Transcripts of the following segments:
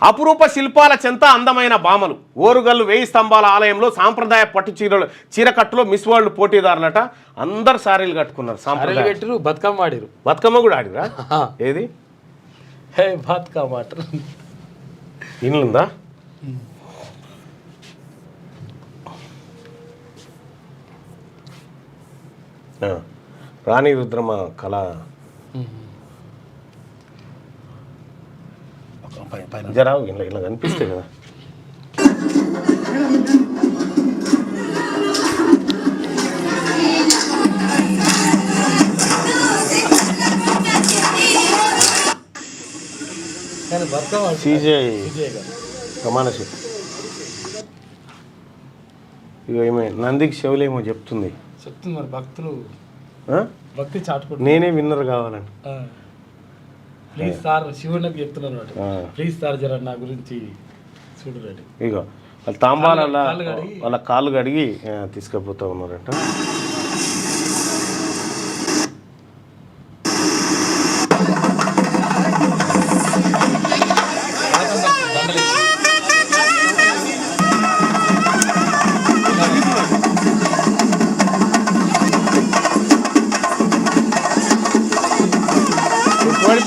అపురూప శిల్పాల చెంత అందమైన బామలు ఓరుగల్లు 1000 స్తంభాల ఆలయంలో సాంప్రదాయ పట్టు చీరకట్టులో మిస్ వరల్డ్ పోటీదారులట. అందరు సారీలు కట్టుకున్నారు. సాంప్రదాయ పెట్టిరు, బతుకమ్మ ఆడిరు. బతుకమ్మ కూడా ఆడిరా? ఏది బతుకమ్మ ఇన్లుందా? రాణి రుద్రమ కళ జరా ఇలా ఇలా కనిపిస్తాయి కదా. ప్రమాణశి ఇక ఏమే నందికి చెవులేమో చెప్తుంది మరి భక్తులు భక్తి చాటుకుంటు. నేనే విన్నర్ కావాలని ప్లీజ్ సార్ శివుడికి చెప్తున్నారు. ప్లీజ్ సార్ జర నా గురించి చూడరండి. ఇగో వాళ్ళ తాంబాల వాళ్ళ కాళ్ళు కడిగి తీసుకుపోతా ఉన్నారట.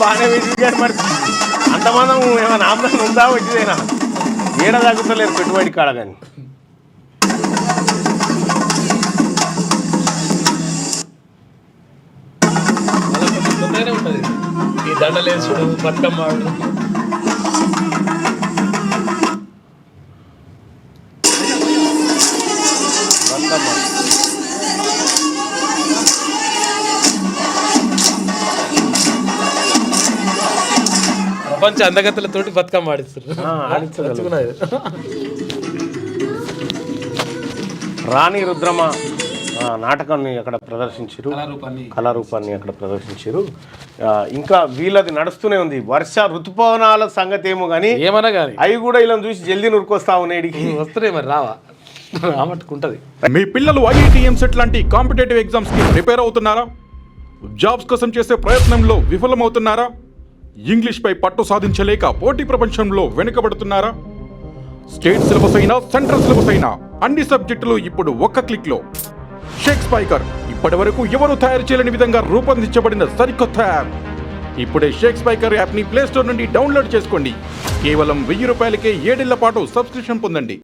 బాగానే పెట్టుబడి మరి అంతమందం ఏమైనా ఆమ్దాన్ని ఉందా వచ్చిదేనా? ఏడ తగ్గుతలేరు పెట్టుబడి కాడ. కానీ ఉంటుంది ఈ దండలేసుడు, బతుకమ్మ ప్రపంచ అందగతులతోటి బతుకమ్మ ఆడిస్తారు. రాణి రుద్రమ నాటకాన్ని అక్కడ ప్రదర్శించారు, కళారూపాన్ని అక్కడ ప్రదర్శించారు. ఇంకా వీళ్ళది నడుస్తూనే ఉంది. వర్ష ఋతుపవనాల సంగతి ఏమో కానీ ఏమన్నా కానీ అవి కూడా ఇలా చూసి జల్దీ నురుకొస్తా ఉన్నాయి. వస్తున్నాయి మరి రావా రామట్టుకుంటది. మీ పిల్లలు IIT సెట్ లాంటి కాంపిటేటివ్ ఎగ్జామ్స్ కి ప్రిపేర్ అవుతున్నారా? జాబ్స్ కోసం చేసే ప్రయత్నంలో విఫలమవుతున్నారా? ఇంగ్లీష్ పై పట్టు సాధించలేక పోటీ ప్రపంచంలో వెనుకబడుతున్నారా? స్టేట్ సిలబస్ అయినా సెంట్రల్ సిలబస్ అయినా అన్ని సబ్జెక్టులు ఇప్పుడు ఒక్క క్లిక్ లో. షేక్ స్పైకర్ ఇప్పటి వరకు ఎవరు తయారు చేయలేని విధంగా రూపొందించబడిన సరికొత్త యాప్. ఇప్పుడే షేక్ స్పైకర్ యాప్ ని ప్లే స్టోర్ నుండి డౌన్లోడ్ చేసుకోండి. కేవలం 1000 రూపాయలకే 7 ఏళ్ల పాటు సబ్స్క్రిప్షన్ పొందండి.